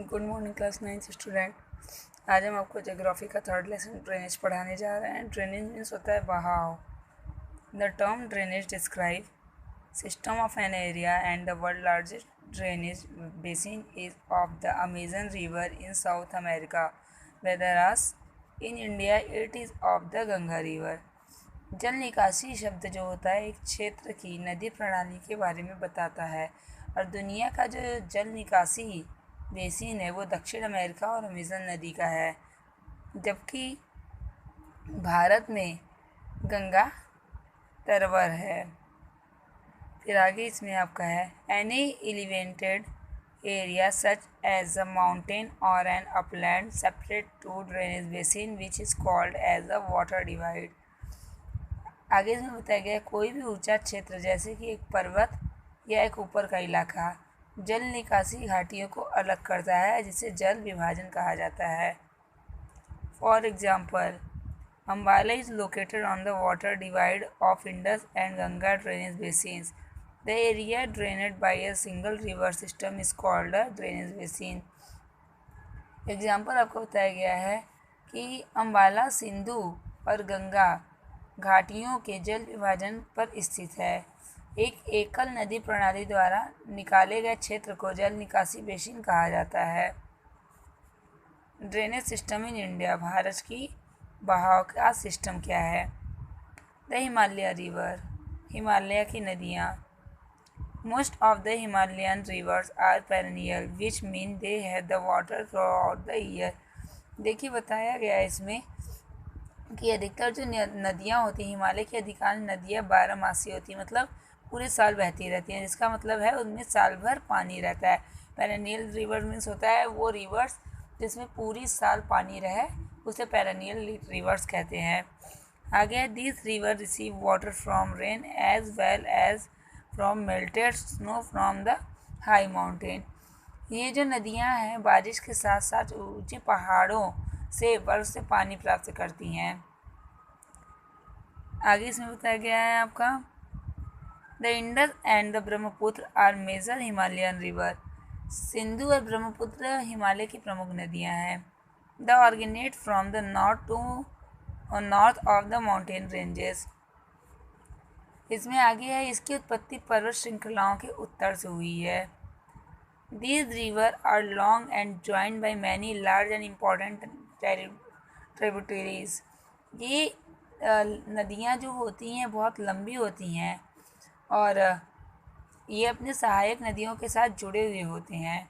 Good morning class 9 student. आज हम आपको ज्योग्राफी का थर्ड लेसन ड्रेनेज पढ़ाने जा रहे हैं। ड्रेनेज मीन्स होता है बहाव। The term drainage describe system of an area and the world largest drainage basin is of the Amazon river in South America, whereas in India it is of the Ganga river. जल निकासी शब्द जो होता है एक क्षेत्र की नदी प्रणाली के बारे में बताता है, और दुनिया का जो जल निकासी बेसिन है वो दक्षिण अमेरिका और अमेजन नदी का है, जबकि भारत में गंगा तरवर है। फिर आगे इसमें आपका है any elevated area such as a mountain or an upland separate two drainage basin which is called as a water divide. आगे इसमें बताया गया कोई भी ऊंचा क्षेत्र जैसे कि एक पर्वत या एक ऊपर का इलाका जल निकासी घाटियों को अलग करता है, जिसे जल विभाजन कहा जाता है। For example, Ambala is located on the water divide of Indus and Ganga drainage basins. The area drained by a single river system is called a drainage basin. Example आपको बताया गया है कि अम्बाला सिंधु और गंगा घाटियों के जल विभाजन पर स्थित है। एक एकल नदी प्रणाली द्वारा निकाले गए क्षेत्र को जल निकासी बेसिन कहा जाता है। Drainage system in India, Bharat की बहाव का सिस्टम क्या है? द हिमालय रिवर, हिमालय की नदियाँ। Most of the Himalayan rivers are perennial which mean they have the water throughout the year. देखिए बताया गया है इसमें कि अधिकतर जो नदियाँ होती हैं, हिमालय की अधिकांश नदियाँ 12 मासी होती हैं, मतलब पूरे साल बहती रहती हैं, जिसका मतलब है उनमें साल भर पानी रहता है। पेरेनियल रिवर मीन्स होता है वो रिवर्स जिसमें पूरी साल पानी रहे, उसे पेरेनियल रिवर्स कहते हैं। आगे this river receive water from rain as well as from melted snow from the high mountain. ये जो नदियाँ हैं बारिश के साथ साथ ऊंचे पहाड़ों से बर्फ से पानी प्राप्त करती हैं। आगे इसमें बताया गया है आपका the Indus and the Brahmaputra are major Himalayan river. Sindhu और ब्रह्मपुत्र हिमालय की प्रमुख नदियां हैं। The originate from the north of the mountain ranges. इसमें आगे है इसकी उत्पत्ति पर्वत श्रृंखलाओं के उत्तर से हुई है। These rivers are long and joined by many large and important tributaries. ये नदियाँ जो होती हैं बहुत लंबी होती हैं और ये अपने सहायक नदियों के साथ जुड़े हुए होते हैं।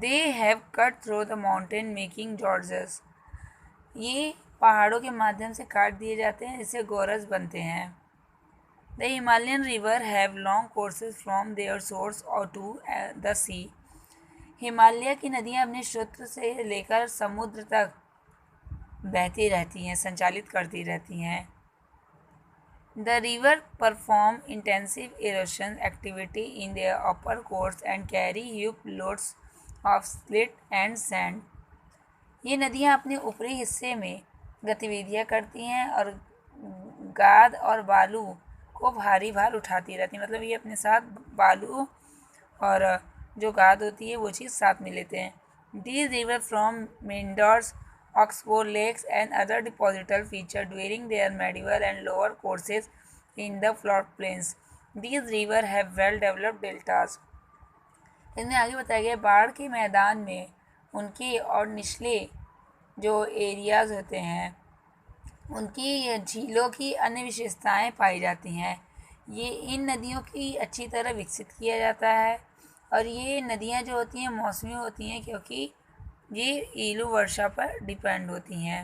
They have cut through the mountain making gorges. ये पहाड़ों के माध्यम से काट दिए जाते हैं, जिससे गोरज बनते हैं। The Himalayan river have long courses from their source or to the sea. Himalaya की नदियाँ अपने स्रोत से लेकर समुद्र तक बहती रहती हैं, संचालित करती रहती हैं। The river perform intensive erosion activity in their upper course and carry huge loads of silt and sand. ये नदियाँ अपने ऊपरी हिस्से में गतिविधियाँ करती हैं और गाद और बालू को भारी भार उठाती रहती हैं, मतलब ये अपने साथ बालू और जो गाद होती है वो चीज़ साथ में लेते हैं। These river from meanders, oxbow lakes and other deposital feature during their medieval and lower courses in the floodplains. These river have well developed deltas. इसमें आगे बताया गया बाढ़ के मैदान में उनके और निचले जो एरियाज होते हैं उनकी झीलों की अन्य विशेषताएं पाई जाती हैं। ये इन नदियों की अच्छी तरह विकसित किया जाता है, और ये नदियाँ जो होती हैं मौसमी होती हैं क्योंकि ये ईलू वर्षा पर डिपेंड होती हैं।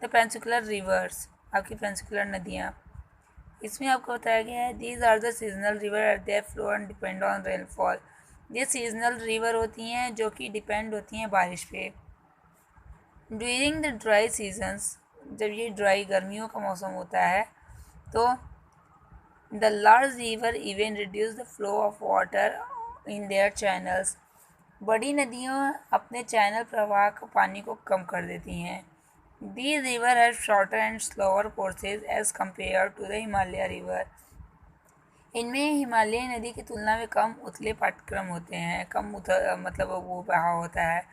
द पेनिनसुलर रिवर्स, आपकी पेनिनसुलर नदियाँ। इसमें आपको बताया गया है these are the seasonal river at their flow and depend on rainfall. ये सीजनल रिवर होती हैं जो कि डिपेंड होती हैं बारिश पे। ड्यूरिंग द ड्राई सीजन्स, जब ये ड्राई गर्मियों का मौसम होता है तो the large river even reduce the flow of water in their channels. बड़ी नदियों अपने चैनल प्रवाह को पानी को कम कर देती हैं। These river have shorter and slower courses as compared to the Himalaya river. इनमें हिमालयी नदी की तुलना में कम उथले पाठ्यक्रम होते हैं, मतलब वो बहाव होता है।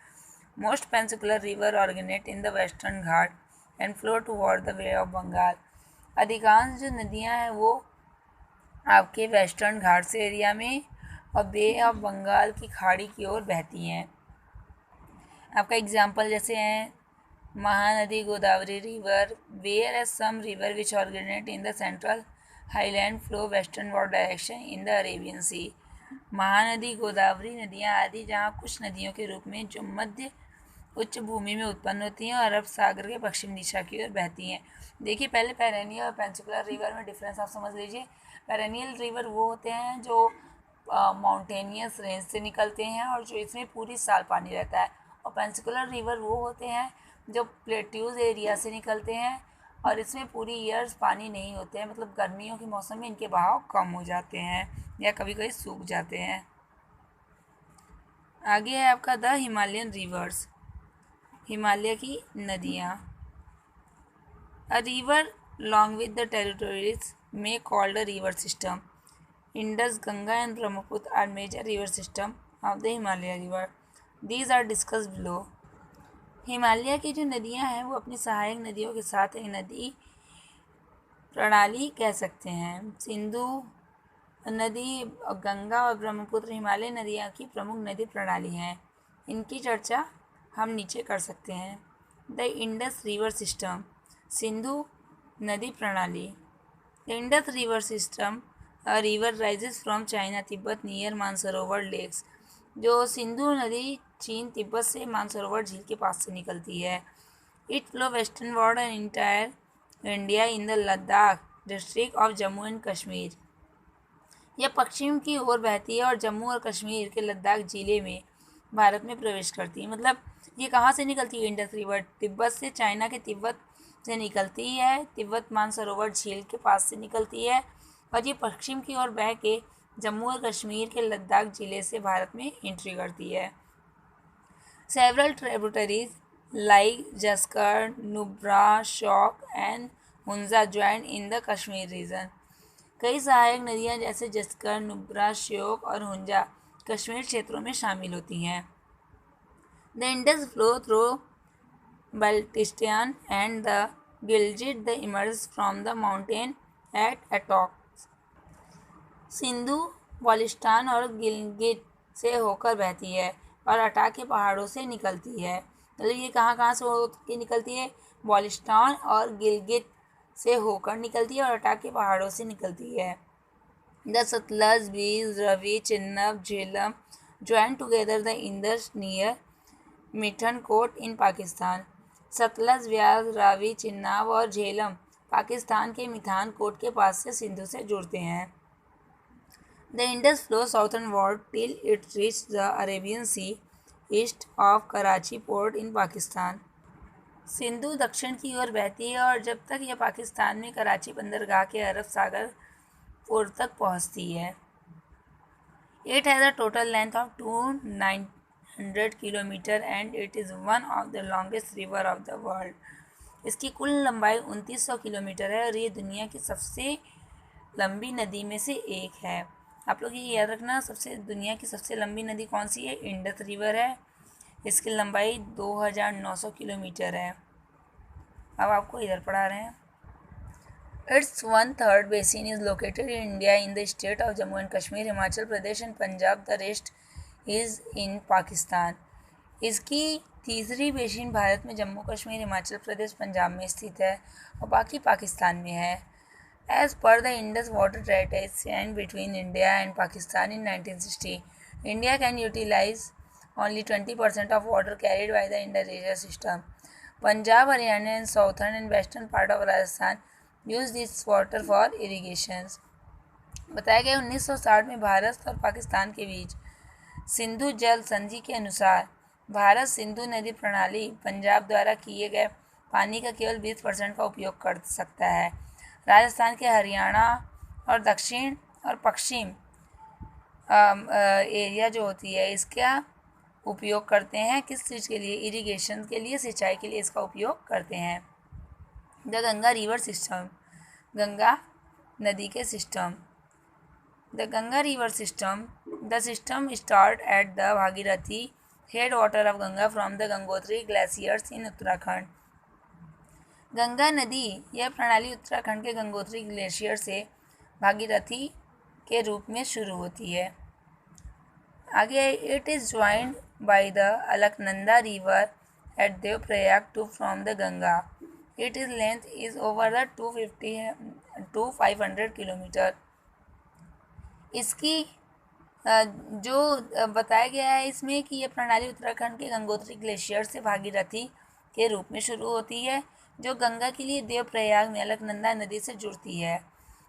Most peninsular river originate in the Western Ghat and flow toward the bay of Bengal. अधिकांश जो नदियां हैं वो आपके वेस्टर्न घाट्स एरिया में और बे ऑफ बंगाल की खाड़ी की ओर बहती हैं। आपका एग्जाम्पल जैसे हैं Mahanadi Godavari river, whereas some river which originate in the central highland flow westernward direction in the Arabian sea. Mahanadi Godavari नदियाँ आदि जहाँ कुछ नदियों के रूप में जो मध्य उच्च भूमि में उत्पन्न होती हैं और अरब सागर के पश्चिम दिशा की ओर बहती हैं। देखिए पहले पेरेनियल और पेनिनसुलर रिवर में डिफरेंस आप समझ लीजिए। पेरेनियल रिवर वो होते हैं जो माउंटेनियस रेंज से निकलते हैं और जो इसमें पूरी साल पानी रहता है, और पेनिनसुलर रिवर वो होते हैं जो प्लेट्यूज एरिया से निकलते हैं और इसमें पूरी ईयर्स पानी नहीं होते हैं, मतलब गर्मियों के मौसम में इनके बहाव कम हो जाते हैं या कभी कभी सूख जाते हैं। आगे है आपका द हिमालयन रिवर्स, हिमालय की नदियाँ। A river long with the territories में called a river system. Indus, Ganga and Brahmaputra are major river system of the Himalaya river. These are discussed below. Himalaya की जो नदियां हैं वो अपनी सहायक नदियों के साथ एक नदी प्रणाली कह सकते हैं। सिंधु नदी, गंगा और ब्रह्मपुत्र हिमालय नदियां की प्रमुख नदी प्रणाली हैं। इनकी चर्चा हम नीचे कर सकते हैं। The Indus river system, Sindhu नदी प्रणाली। The Indus river system a river rises from China Tibet near Mansarovar lakes. जो सिंधु नदी चीन तिब्बत से मानसरोवर झील के पास से निकलती है। It flow western word and entire India in the Ladakh district of Jammu and Kashmir. यह पश्चिम की ओर बहती है और जम्मू और कश्मीर के लद्दाख जिले में भारत में प्रवेश करती है। मतलब ये कहाँ से निकलती है? इंडस रिवर तिब्बत से, चाइना के तिब्बत से निकलती है, तिब्बत मानसरोवर झील के पास से निकलती है और ये पश्चिम की ओर बह के जम्मू और कश्मीर के लद्दाख जिले से भारत में एंट्री करती है। Several tributaries like Zaskar, Nubra, Shyok and Hunza join in the Kashmir region. कई सहायक नदियाँ जैसे जस्कर, नुब्रा, श्योक और हुंजा कश्मीर क्षेत्रों में शामिल होती हैं। The Indus flow through Baltistan and the Gilgit the emerge from the mountain at Attock. Sindhu Baltistan और गिलगित से होकर बहती है और अटा के पहाड़ों से निकलती है। मतलब ये कहाँ कहाँ से होकर निकलती है? बल्टिस्तान और गिलगित से होकर निकलती है और अटा के पहाड़ों से निकलती है। The Sutlej, Beas, Ravi, Chenab, Jhelum join together the Indus near Mithankot in Pakistan. Sutlej, Vyas, Ravi, Chenab और झेलम पाकिस्तान के मिठानकोट के पास से सिंधु से जुड़ते हैं। The Indus flows southernward till it reaches the Arabian Sea east of Karachi port in Pakistan. Sindhu दक्षिण की ओर बहती है और जब तक यह पाकिस्तान में कराची बंदरगाह के अरब सागर पोर्ट तक पहुंचती है। It has a total length of 2900 kilometre and it is one of the longest river of the world. इसकी कुल लंबाई 2900 किलोमीटर है और ये दुनिया की सबसे लंबी नदी में से एक है। आप लोग ये याद रखना, दुनिया की सबसे लंबी नदी कौन सी है? इंडस रिवर है। इसकी लंबाई 2900 किलोमीटर है। अब आपको इधर पढ़ा रहे हैं। It's 1/3 basin is located in India in the state of Jammu and Kashmir, Himachal Pradesh and Punjab. The rest is in Pakistan. इसकी तीसरी बेसिन भारत में जम्मू कश्मीर, हिमाचल प्रदेश, पंजाब में स्थित है और बाकी पाकिस्तान में है। As per the Indus Water Treaty signed between India and Pakistan in 1960, India can utilize only 20% of water carried by the Indus River system. Punjab, Haryana, and southern and western part of Rajasthan use this water for irrigation. बताया गया 1960 में भारत और पाकिस्तान के बीच सिंधु जल संधि के अनुसार भारत सिंधु नदी प्रणाली पंजाब द्वारा किए गए पानी का केवल 20% का उपयोग कर सकता है। राजस्थान के हरियाणा और दक्षिण और पश्चिम एरिया जो होती है इसका उपयोग करते हैं किस चीज़ के लिए? इरिगेशन के लिए, सिंचाई के लिए इसका उपयोग करते हैं। The Ganga river system, Ganga नदी के system. The Ganga river system. The system starts at the Bhagirathi headwater of Ganga from the Gangotri glaciers in Uttarakhand. Ganga नदी यह प्रणाली उत्तराखंड के गंगोत्री ग्लेशियर से भागीरथी के रूप में शुरू होती है। आगे it is joined by the Alaknanda river at Devprayag to from the Ganga. It is length is over the 250 to 500 kilometre. इसकी जो बताया गया है इसमें कि यह प्रणाली उत्तराखंड के गंगोत्री ग्लेशियर से भागीरथी के रूप में शुरू होती है, जो गंगा के लिए देवप्रयाग में अलकनंदा नदी से जुड़ती है।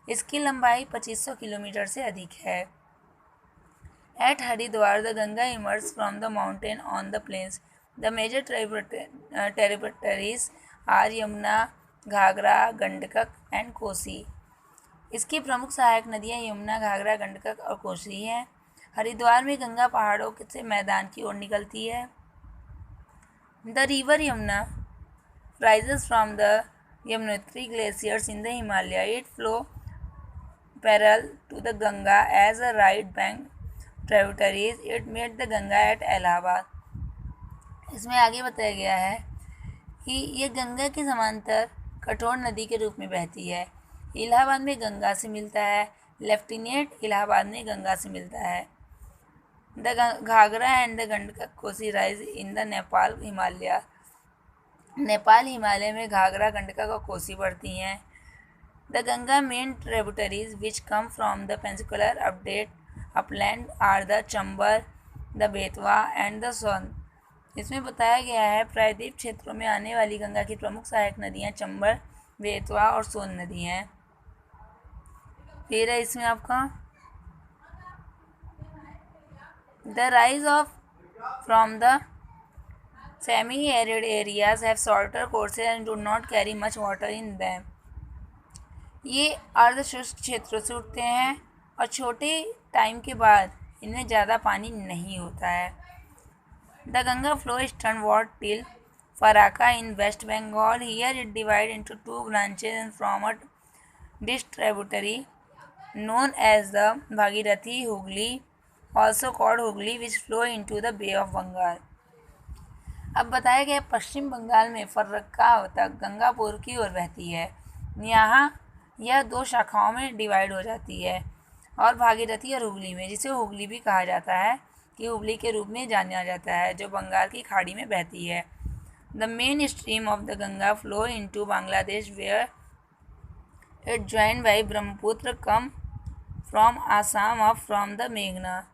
इसकी लंबाई 2500 किलोमीटर से अधिक है। At Haridwar the Ganga emerge from the mountain on the plains. The major tributaries are Yamuna, Ghaghara, Gandak and Kosi. इसकी प्रमुख सहायक नदियाँ यमुना, घाघरा, गंडक और कोसी हैं। हरिद्वार में गंगा पहाड़ों से मैदान की ओर निकलती है। The river Yamuna rises from the Yamunotri glaciers in the Himalaya. It flows parallel to the Ganga as a right bank tributaries. It meets the Ganga at Allahabad. इसमें आगे बताया गया है कि यह गंगा के समांतर कठोर नदी के रूप में बहती है। इलाहाबाद में गंगा से मिलता है। लेफ्टिनेंट इलाहाबाद में गंगा से मिलता है। The Ghaghara and the Gandak Kosi rise in the Nepal Himalaya. Nepal Himalaya में घाघरा, गंडक और कोसी बढ़ती हैं। The Ganga main tributaries which come from the peninsular upland are the Chambal, the Betwa and the Son. इसमें बताया गया है प्रायद्वीप क्षेत्रों में आने वाली गंगा की प्रमुख सहायक नदियाँ चंबर, बेतवा और सोन नदी हैं। फिर है इसमें आपका the rise of from the semi-arid areas have shorter courses and do not carry much water in them. ये अर्धशुष्क क्षेत्रों से उठते हैं और छोटे टाइम के बाद इनमें ज़्यादा पानी नहीं होता है। The Ganga flow easternward till Farakka in West Bengal. Here it divide into 2 branches and from a distributary known as the Bhagirathi Hooghly, also called Hooghly, which flow into the Bay of Bengal. अब बताया गया पश्चिम बंगाल में फर्रक्का तक गंगा पूर्व की ओर बहती है। यहाँ यह 2 शाखाओं में डिवाइड हो जाती है और भागीरथी और हुगली में, जिसे हुगली भी कहा जाता है कि हुगली के रूप में जाना जाता है, जो बंगाल की खाड़ी में बहती है। The main stream of the Ganga flow into Bangladesh where it joined by Brahmaputra come from Assam up from the मेघना।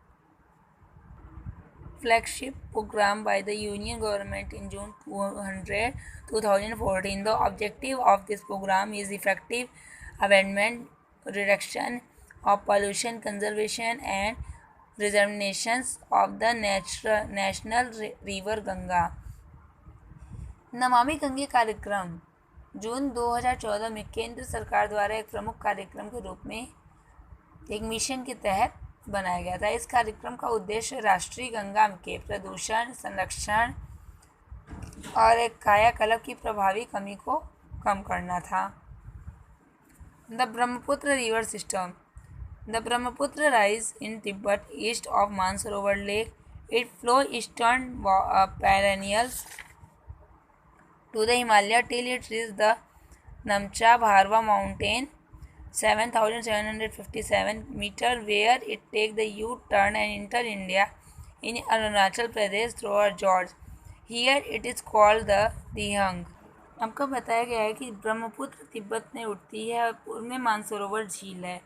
Flagship program by the Union government in June 2014. The objective of this program is effective abatement, reduction of pollution, conservation and preservation of the national river Ganga. Namami Gange कार्यक्रम जून 2014 में केंद्र सरकार द्वारा एक प्रमुख कार्यक्रम के रूप में एक मिशन के तहत बनाया गया था। इस कार्यक्रम का उद्देश्य राष्ट्रीय गंगा के प्रदूषण, संरक्षण और एक कायाकल्प की प्रभावी कमी को कम करना था। The Brahmaputra river system. The Brahmaputra rise in Tibet east of Mansarovar lake. It flow eastern perennials to the Himalaya till it reach the Namcha Barwa mountain 7,757 meter, where it take the U-turn and enter India in Arunachal Pradesh through George. Here it is called the Dihang. आपको बताया गया है कि ब्रह्मपुत्र तिब्बत में उठती है और पूर्व में मानसरोवर झील है।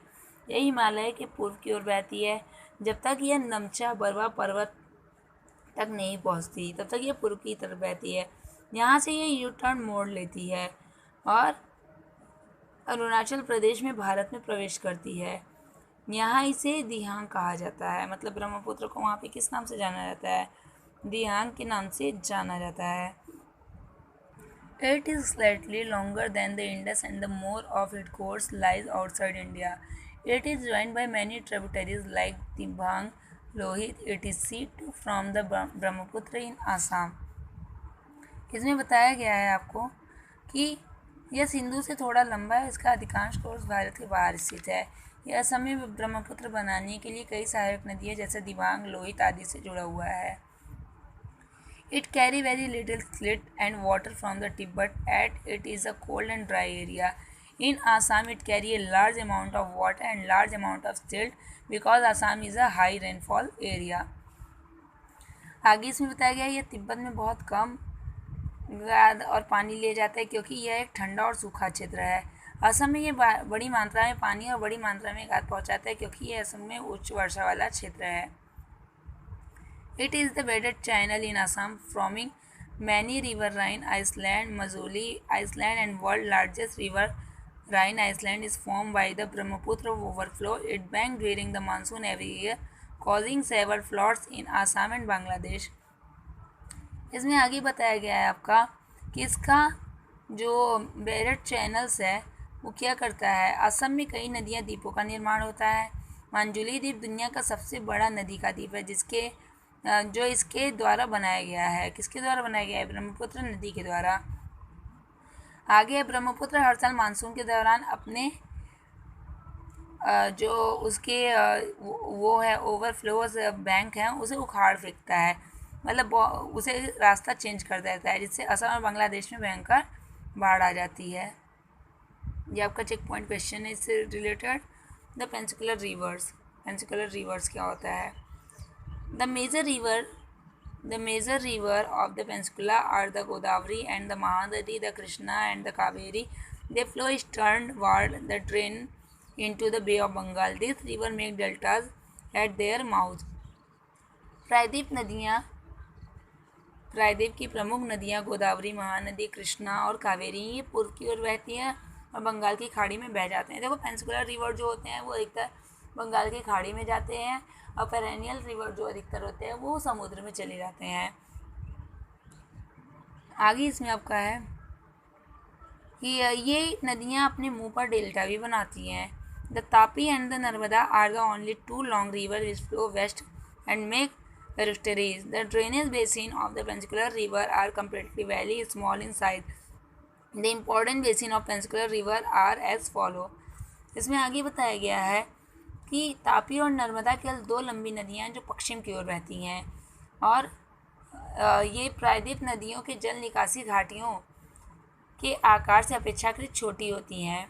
यह हिमालय के पूर्व की ओर बहती है। जब तक यह नमचा बरवा पर्वत तक नहीं पहुंचती तब तक यह पूर्व की तरफ बहती है। यहाँ से यह यू टर्न मोड़ लेती है और अरुणाचल प्रदेश में भारत में प्रवेश करती है। यहाँ इसे दिहांग कहा जाता है। मतलब ब्रह्मपुत्र को वहाँ पे किस नाम से जाना जाता है? दिहांग के नाम से जाना जाता है। It is slightly longer than the Indus and the more of its course lies outside India. It is joined by many tributaries like Dibang, Lohit, etc. from the Brahmaputra in Assam. इसमें बताया गया है आपको कि यह सिंधु से थोड़ा लंबा है। इसका अधिकांश कोर्स भारत के बाहर स्थित है। यह असम में ब्रह्मपुत्र बनाने के लिए कई सहायक नदियाँ जैसे दिबांग, लोहित आदि से जुड़ा हुआ है। It carry very little slit and water from the Tibet as it is a cold and dry area. In Assam, it carry a large amount of water and large amount of silt because Assam is a high rainfall area. आगे इसमें बताया गया है यह तिब्बत में बहुत कम गाद और पानी ले जाता है क्योंकि यह एक ठंडा और सूखा क्षेत्र है। असम में ये बड़ी मात्रा में पानी और बड़ी मात्रा में गाद पहुंचाता है क्योंकि यह असम में उच्च वर्षा वाला क्षेत्र है। It is the bedded channel in Assam, forming many river Rhine Island, Majuli Island, and world largest river Rhine Island is formed by the Brahmaputra overflow its bank during the monsoon every year, causing several floods in Assam and Bangladesh. इसमें आगे बताया गया है आपका कि इसका जो bedded channels है वो क्या करता है। असम में कई नदियाँ द्वीपों का निर्माण होता है। मांजुली द्वीप दुनिया का सबसे बड़ा नदी का द्वीप है जिसके जो इसके द्वारा बनाया गया है। किसके द्वारा बनाया गया है? ब्रह्मपुत्र नदी के द्वारा। आगे ब्रह्मपुत्र हर साल मानसून के दौरान अपने जो उसके वो है ओवरफ्लोज बैंक हैं उसे उखाड़ फेंकता है, मतलब उसे रास्ता चेंज कर देता है जिससे असम और बांग्लादेश में भयंकर बाढ़ आ जाती है। ये आपका चेक पॉइंट क्वेश्चन है इससे related. The peninsular reverse, peninsular reverse क्या होता है? The major river of the peninsula are the Godavari and the Mahanadi, the Krishna and the Kaveri. They flow easternward, they drain into the Bay of Bengal. These rivers make deltas at their mouth. प्रायद्वीप की प्रमुख नदियाँ गोदावरी, महानदी, कृष्णा और कावेरी ये पूर्व की ओर बहती हैं और बंगाल की खाड़ी में बह जाते हैं। देखो पेनिनसुलर रिवर जो होते हैं वो अधिकतर बंगाल की खाड़ी में जाते हैं और पेरेनियल रिवर जो अधिकतर होते हैं वो समुद्र में चले जाते हैं। आगे इसमें आपका है कि ये नदियाँ अपने मुंह पर डेल्टा भी बनाती हैं। The Tapi and the Narmada are the only two long river which flow west and make estuaries. The drainage basin of the Peninsular River are comparatively very small in size. The important basin of Peninsular River are as follow. इसमें आगे बताया गया है कि तापी और नर्मदा केवल दो लंबी नदियाँ हैं जो पश्चिम की ओर बहती हैं और ये प्रायद्वीप नदियों के जल निकासी घाटियों के आकार से अपेक्षाकृत छोटी होती हैं।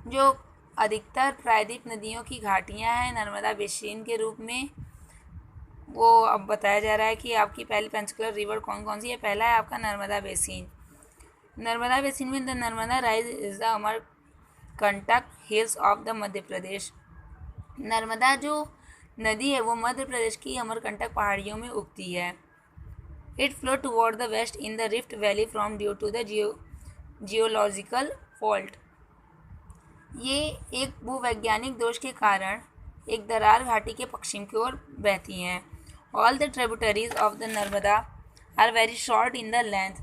जो अधिकतर प्रायद्वीप नदियों की घाटियाँ हैं नर्मदा बेसिन के रूप में, वो अब बताया जा रहा है कि आपकी पहली पेनिनसुलर रिवर कौन कौन सी है। पहला है आपका नर्मदा बेसिन। नर्मदा बेसिन में the Narmada rise is the Amarkantak hills of the Madhya Pradesh. Narmada जो नदी है वो मध्य प्रदेश की अमरकंटक पहाड़ियों में उगती है। It flow toward the west in the rift valley from due to the geological fault. ये एक भूवैज्ञानिक दोष के कारण एक दरार घाटी के पश्चिम की ओर बहती हैं। All the tributaries of the Narmada are very short in the length.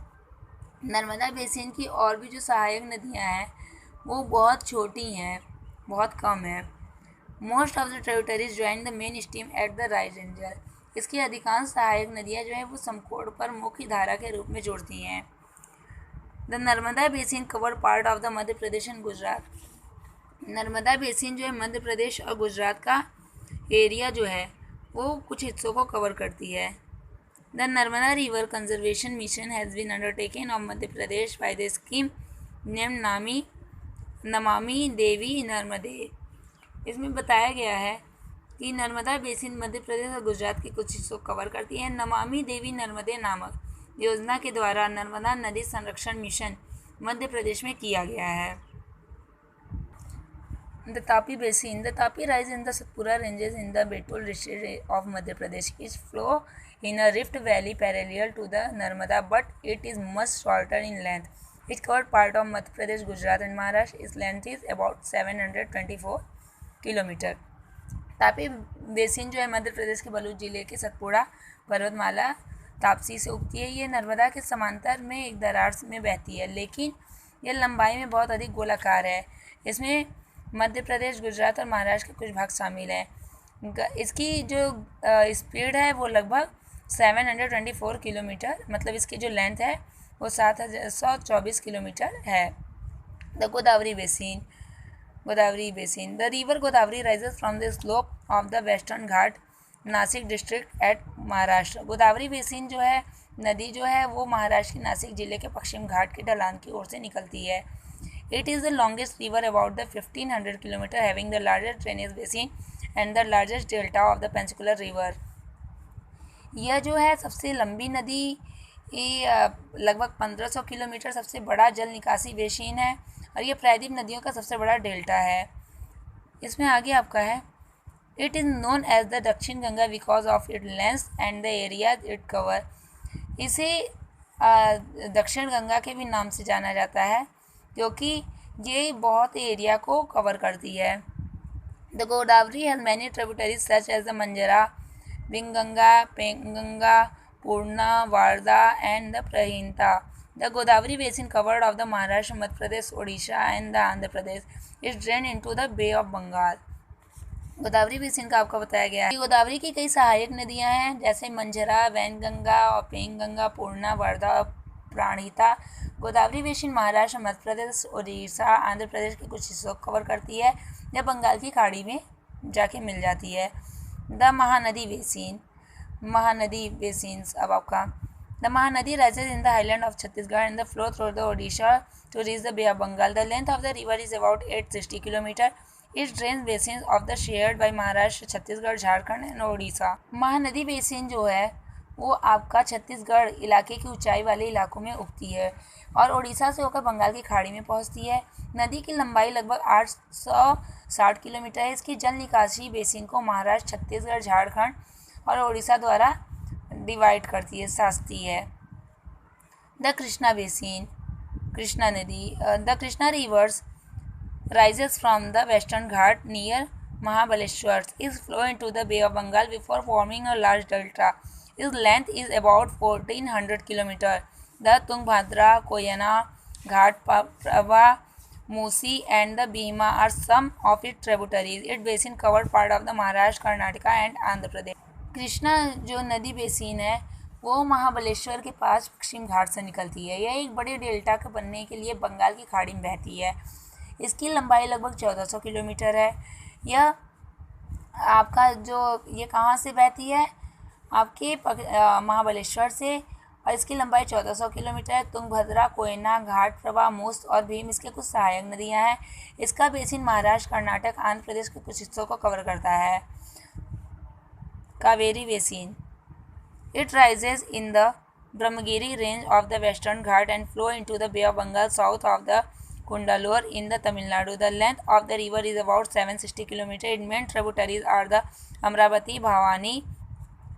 Narmada basin की और भी जो सहायक नदियाँ हैं वो बहुत छोटी हैं, बहुत कम हैं। Most of the tributaries join the main stream at the right angle. इसकी अधिकांश सहायक नदियाँ जो हैं वो समकोण पर मुख्य धारा के रूप में जुड़ती हैं। The Narmada basin cover part of the Madhya Pradesh and Gujarat. Narmada basin जो है मध्य प्रदेश और गुजरात का एरिया जो है वो कुछ हिस्सों को कवर करती है। The Narmada river conservation mission has been undertaken of Madhya Pradesh by the scheme named Namami Devi नर्मदे। इसमें बताया गया है कि नर्मदा बेसिन मध्य प्रदेश और गुजरात के कुछ हिस्सों को कवर करती है। नमामि देवी नर्मदे नामक योजना के द्वारा नर्मदा नदी संरक्षण मिशन मध्य प्रदेश में किया गया है। The Tapi Basin. The Tapi rises in the Satpura ranges in the Betul district of Madhya Pradesh. It flows in a rift valley parallel to the Narmada, but it is much shorter in length. It covers part of Madhya Pradesh, Gujarat, and Maharashtra. Its length is about 724 kilometre. Tapi basin जो है मध्य प्रदेश के बलूच जिले के सतपुड़ा पर्वतमाला तापसी से उगती है। ये नर्मदा के समांतर में एक दरार में बहती है, लेकिन यह लंबाई में बहुत अधिक गोलाकार है। इसमें मध्य प्रदेश, गुजरात और महाराष्ट्र के कुछ भाग शामिल हैं। इसकी जो स्पीड है वो लगभग 724 किलोमीटर, मतलब इसकी जो लेंथ है वो 7,124 किलोमीटर है। The Godavari basin. Godavari basin. The river Godavari rises from the slope of the Western Ghat, Nashik district at Maharashtra. Godavari basin जो है नदी जो है वो महाराष्ट्र के नासिक जिले के पश्चिम घाट के ढलान की ओर से निकलती है. It is the longest river about the 1500 km, having the largest drainage basin and the largest delta of the Peninsular River. यह जो है सबसे लंबी नदी लगभग 1500 किलोमीटर सबसे बड़ा जल निकासी बेसिन है और ये प्रायद्वीप नदियों का सबसे बड़ा डेल्टा है. इसमें आगे आपका है it is known as the Dakshin Ganga because of it length and the area it cover. इसे दक्षिण गंगा के भी नाम से जाना जाता है क्योंकि ये बहुत एरिया को कवर करती है. The Godavari has many tributaries such as the Manjra, Wainganga, Penganga, Purna, Wardha and the Pranhita. The Godavari basin covered of the Maharashtra, Madhya Pradesh, Odisha and the Andhra Pradesh is drain into the bay of Bengal. Godavari basin का आपको बताया गया है. गोदावरी की कई सहायक नदियां हैं जैसे मंजरा, वैनगंगा और पेंगंगा, पूर्णा, वारदा और प्राणहिता. गोदावरी बेसिन महाराष्ट्र, मध्य प्रदेश, ओडिशा, आंध्र प्रदेश के कुछ हिस्सों को कवर करती है यह बंगाल की खाड़ी में जाके मिल जाती है. The Mahanadi basin. Mahanadi basins अब आपका the Mahanadi rises in the highland of Chhattisgarh and the flow through the Odisha to reach the Bay of Bengal. The length of the river is about 860 km. It drains basins of the shared by Maharashtra, Chhattisgarh, Jharkhand and Odisha. Mahanadi basin जो है वो आपका छत्तीसगढ़ इलाके की ऊंचाई वाले इलाकों में उगती है और ओडिशा से होकर बंगाल की खाड़ी में पहुंचती है. नदी की लंबाई लगभग 860 किलोमीटर है. इसकी जल निकासी बेसिन को महाराष्ट्र, छत्तीसगढ़, झारखंड और ओडिशा द्वारा डिवाइड करती है, साजती है. The Krishna basin. कृष्णा नदी. The Krishna reverse rises from the western Ghat near Mahabaleshwar. Its flow into the Bay of Bengal before forming a large delta. Its length is about 1400 km. The Tungabhadra, Koyana, Ghat Prabha, Musi and the Bhima are some of its tributaries. Its basin covered part of the Maharashtra, Karnataka and Andhra Pradesh. Krishna जो नदी basin है वो महाबलेश्वर के पास पश्चिम घाट से निकलती है. यह एक बड़े डेल्टा के बनने के लिए बंगाल की खाड़ी में बहती है. इसकी लंबाई लगभग 1400 किलोमीटर है. यह आपका जो ये कहाँ से बहती है आपके महाबलेश्वर से और इसकी लंबाई 1400 किलोमीटर है. तुंगभद्रा, कोयना, घाट प्रभा, मूस और भीम इसके कुछ सहायक नदियाँ हैं. इसका बेसिन महाराष्ट्र, कर्नाटक, आंध्र प्रदेश के कुछ हिस्सों को कवर करता है. Kaveri basin. It rises in the Brahmagiri range of the Western Ghat and flow into the bay of Bengal south of the Kundalur in the Tamil Nadu. The length of the river is about 760 km. Its main tributaries are the Amravati, Bhavani,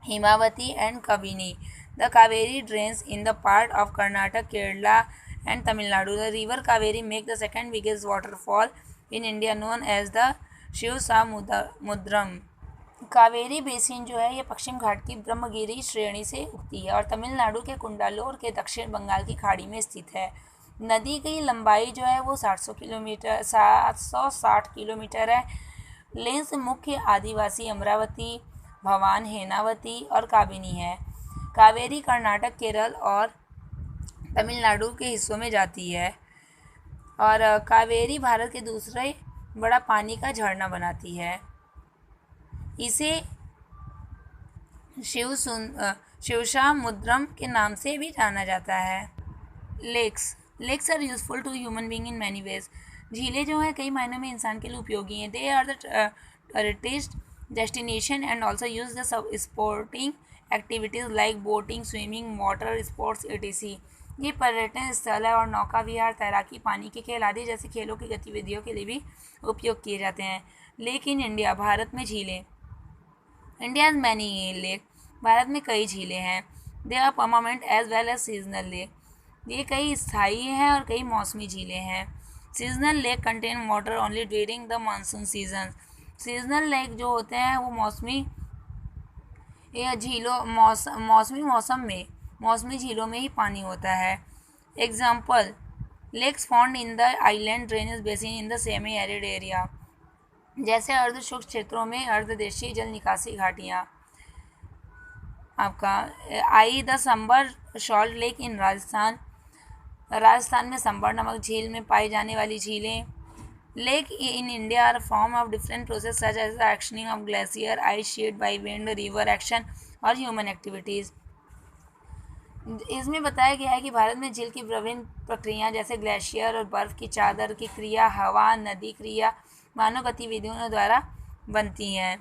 Himavati and Kabini. The Kaveri drains in the part of Karnataka, Kerala and Tamil Nadu. The river Kaveri makes the second biggest waterfall in India known as the Shivasamudram. Kaveri basin जो है ये पश्चिम घाट की ब्रह्मगिरी श्रेणी से उगती है और तमिलनाडु के कुंडालोर के दक्षिण बंगाल की खाड़ी में स्थित है. नदी की लंबाई जो है वो 760 किलोमीटर है. लेंस मुख्य आदिवासी अमरावती, भवान, हेनावती और काबिनी है. कावेरी कर्नाटक, केरल और तमिलनाडु के हिस्सों में जाती है और कावेरी भारत के दूसरे बड़ा पानी का झरना बनाती है. इसे शिवसामुद्रम के नाम से भी जाना जाता है. Lakes are useful to human being in many ways. झीलें जो हैं कई मायनों में इंसान के लिए उपयोगी हैं. They are the tourist destination and also use the sporting activities like boating, swimming, water sports etc. ये पर्यटन स्थल है और नौका विहार, तैराकी, पानी के खेल आदि जैसे खेलों की गतिविधियों के लिए भी उपयोग किए जाते हैं. Lake in India. भारत में झीलें. India many lake. भारत में कई झीलें हैं. They are permanent as well as seasonal lake. ये कई स्थायी हैं और कई मौसमी झीलें हैं. Seasonal lake contain water only during the monsoon season. Seasonal lake जो होते हैं वो मौसमी झीलों में ही पानी होता है. Example lakes found in the island drainage basin in the semi arid area. जैसे अर्ध शुष्क क्षेत्रों में अर्धदेशीय जल निकासी घाटियाँ. आपका आई the Sambhar salt lake in Rajasthan. Rajasthan में संबर नामक झील में पाई जाने वाली झीलें. Lake in India are a form of different process such as the actioning of glacier, ice sheet by wind, river action और human activities. इसमें बताया गया है कि भारत में झील की विभिन्न प्रक्रियाएं जैसे ग्लेशियर और बर्फ की चादर की क्रिया, हवा, नदी क्रिया, मानव गतिविधियों द्वारा बनती हैं.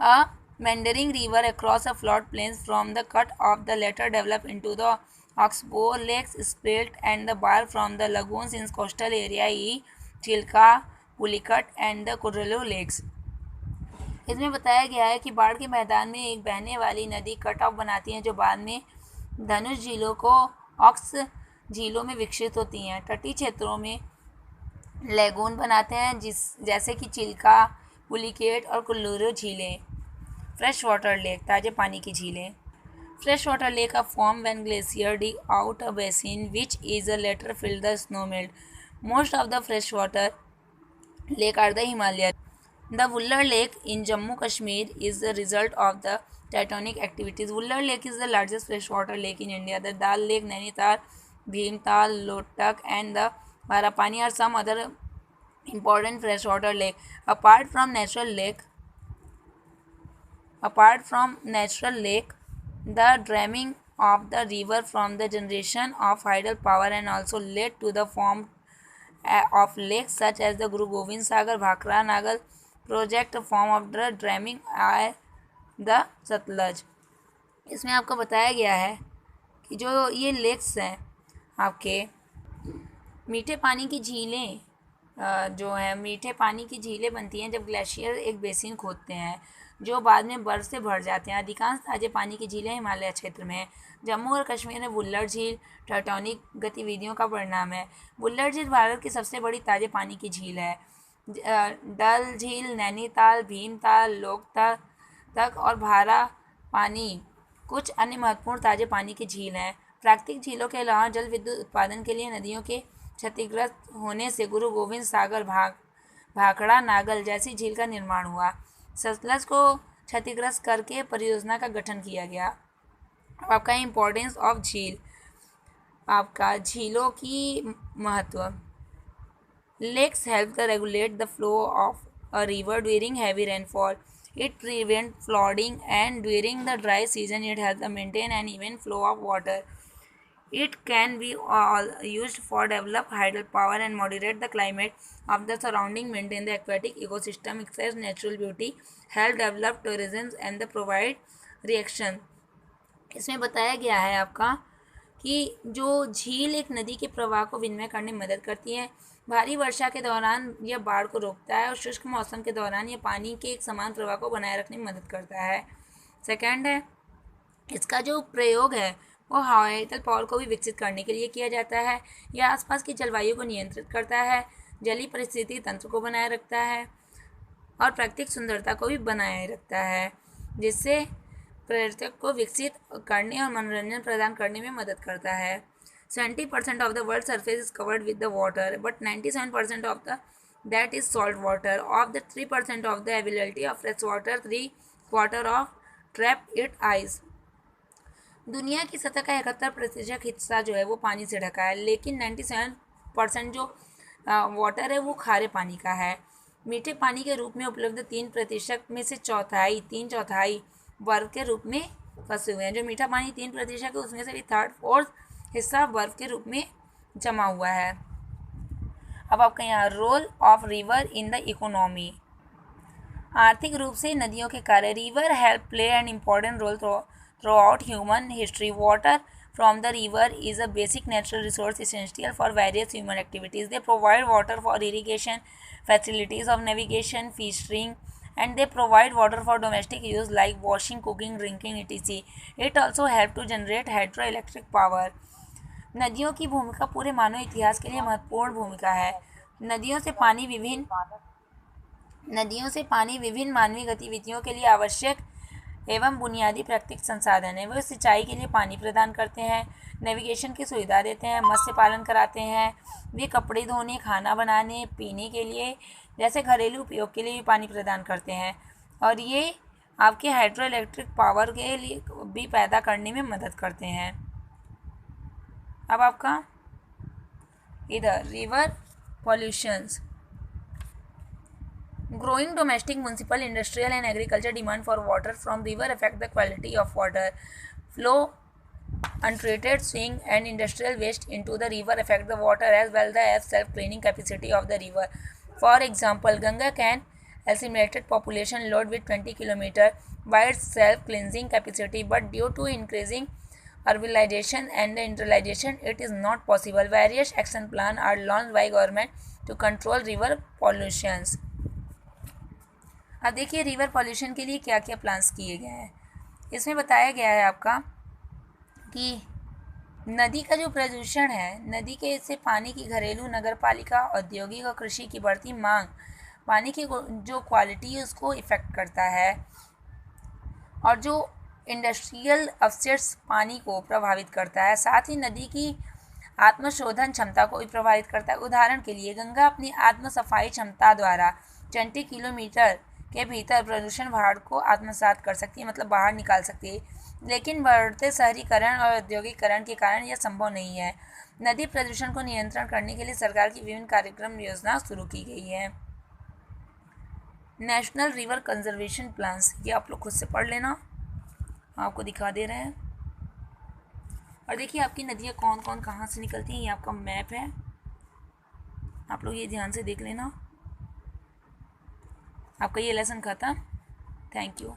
A meandering river across a flat plains from the cut of the latter develop into the oxbow lakes, split and the bar from the lagoons in coastal area e Chilka, Pulicat and the Kurelu lakes. इसमें बताया गया है कि बाढ़ के मैदान में एक बहने वाली नदी कट ऑफ बनाती है जो बाद में धनुष झीलों को ऑक्स झीलों में विकसित होती हैं. तटीय क्षेत्रों में लैगून बनाते हैं जैसे कि चिल्का, पुलिकेट और कुल्लूरू झीलें. फ्रेश वाटर लेक ताजे पानी की झीलें. Fresh water lake are formed when glacier dig out a basin which is later filled the snow melt. Most of the freshwater lake are the Himalayas. The Vuller Lake in Jammu Kashmir is the result of the tectonic activities. Vuller Lake is the largest freshwater lake in India. The Dal Lake, Nainital, Bhimtal, Lotak and the Barapani are some other important freshwater lake. Apart from natural lake, the damming of the river from the generation of hydel power and also led to the form of lakes such as the Guru Gobind Sagar, Bhakra Nagal project form of the damming are the Satluj. इसमें आपको बताया गया है कि जो ये lakes हैं आपके मीठे पानी की झीलें जो है मीठे पानी की झीलें बनती हैं जब ग्लेशियर एक बेसिन खोदते हैं जो बाद में बर्फ से भर जाते हैं. अधिकांश ताजे पानी की झीलें हिमालय क्षेत्र में हैं. जम्मू और कश्मीर में वुल्लर झील टेक्टोनिक गतिविधियों का परिणाम है. वुल्लर झील भारत की सबसे बड़ी ताजे पानी की झील है. डल झील, नैनीताल, भीमताल, लोकतक तक और भारा पानी कुछ अन्य महत्वपूर्ण ताजे पानी की झील हैं. प्राकृतिक झीलों के अलावा जल विद्युत उत्पादन के लिए नदियों के क्षतिग्रस्त होने से गुरु गोविंद सागर, भाखड़ा नागल जैसी झील का निर्माण हुआ. सतलज को क्षतिग्रस्त करके परियोजना का गठन किया गया. अब आपका इम्पोर्टेंस ऑफ झील, आपका झीलों की महत्व. Lakes help the regulate the flow of a river during heavy rainfall. It prevents flooding and during the dry season it helps maintain an even flow of water. It can be used for develop hydropower and moderate the climate of the surrounding, maintain the aquatic ecosystem, express natural beauty, help develop tourism and the provide reaction. इसमें बताया गया है आपका कि जो झील एक नदी के प्रवाह को विनिमय करने में मदद करती है. भारी वर्षा के दौरान यह बाढ़ को रोकता है और शुष्क मौसम के दौरान यह पानी के एक समान प्रवाह को बनाए रखने में मदद करता है. सेकंड है इसका जो प्रयोग है वो हाइडल पावर को भी विकसित करने के लिए किया जाता है. यह आसपास की जलवायु को नियंत्रित करता है, जलीय परिस्थिति तंत्र को बनाए रखता है और प्राकृतिक सुंदरता को भी बनाए रखता है जिससे पर्यटक को विकसित करने और मनोरंजन प्रदान करने में मदद करता है. 70% of the world's surface is covered with the water, but 97% of that is salt water. Of the 3% of the availability of fresh water, 3/4 of trapped it ice. दुनिया की सतह का 71% हिस्सा जो है वो पानी से ढका है, लेकिन 97% जो वाटर है वो खारे पानी का है. मीठे पानी के रूप में उपलब्ध 3% में से तीन चौथाई बर्फ के रूप में फंसे हुए हैं. जो मीठा पानी 3% है उसमें से भी 3/4 हिस्सा बर्फ के रूप में जमा हुआ है. अब आपका यहाँ role of river in the economy. आर्थिक रूप से नदियों के कार्य. River help play an important role throughout human history. Water from the river is a basic natural resource essential for various human activities. They provide water for irrigation, facilities of navigation, fishing, and they provide water for domestic use like washing, cooking, drinking, etc. It also help to generate hydroelectric power. नदियों की भूमिका पूरे मानव इतिहास के लिए महत्वपूर्ण भूमिका है. नदियों से पानी विभिन्न मानवीय गतिविधियों के लिए आवश्यक एवं बुनियादी प्राकृतिक संसाधन है. वे सिंचाई के लिए पानी प्रदान करते हैं, नेविगेशन की सुविधा देते हैं, मत्स्य पालन कराते हैं. वे कपड़े धोने, खाना बनाने, पीने के लिए जैसे घरेलू उपयोग के लिए भी पानी प्रदान करते हैं और ये आपके हाइड्रो इलेक्ट्रिक पावर के लिए भी पैदा करने में मदद करते हैं. अब आपका इधर river pollutions. Growing domestic, municipal, industrial and agriculture demand for water from river affect the quality of water. Flow, untreated swing and industrial waste into the river affect the water as well as self-cleaning capacity of the river. For example, Ganga can estimated population load with 20 km wide self-cleansing capacity, but due to increasing urbanization and industrialization, it is not possible. Various action plans are launched by government to control river pollutions. अब देखिए river pollution के लिए क्या क्या plans किए गए हैं. इसमें बताया गया है आपका कि नदी का जो प्रदूषण है, नदी के से पानी की घरेलू, नगरपालिका, औद्योगिक और कृषि की बढ़ती मांग पानी की जो क्वालिटी है उसको इफ़ेक्ट करता है और जो इंडस्ट्रियल अपसेट्स पानी को प्रभावित करता है. साथ ही नदी की आत्मशोधन क्षमता को भी प्रभावित करता है. उदाहरण के लिए गंगा अपनी आत्म सफाई क्षमता द्वारा 20 किलोमीटर के भीतर प्रदूषण भार को आत्मसात कर सकती है, मतलब बाहर निकाल सकती है, लेकिन बढ़ते शहरीकरण और औद्योगिकरण के कारण यह संभव नहीं है. नदी प्रदूषण को नियंत्रण करने के लिए सरकार की विभिन्न कार्यक्रम योजना शुरू की गई है. नेशनल रिवर कंजर्वेशन प्लान्स, ये आप लोग खुद से पढ़ लेना, आपको दिखा दे रहे हैं. और देखिए आपकी नदियाँ कौन कौन कहाँ से निकलती हैं, ये आपका मैप है, आप लोग ये ध्यान से देख लेना. आपका ये लेसन खत्म. Thank you.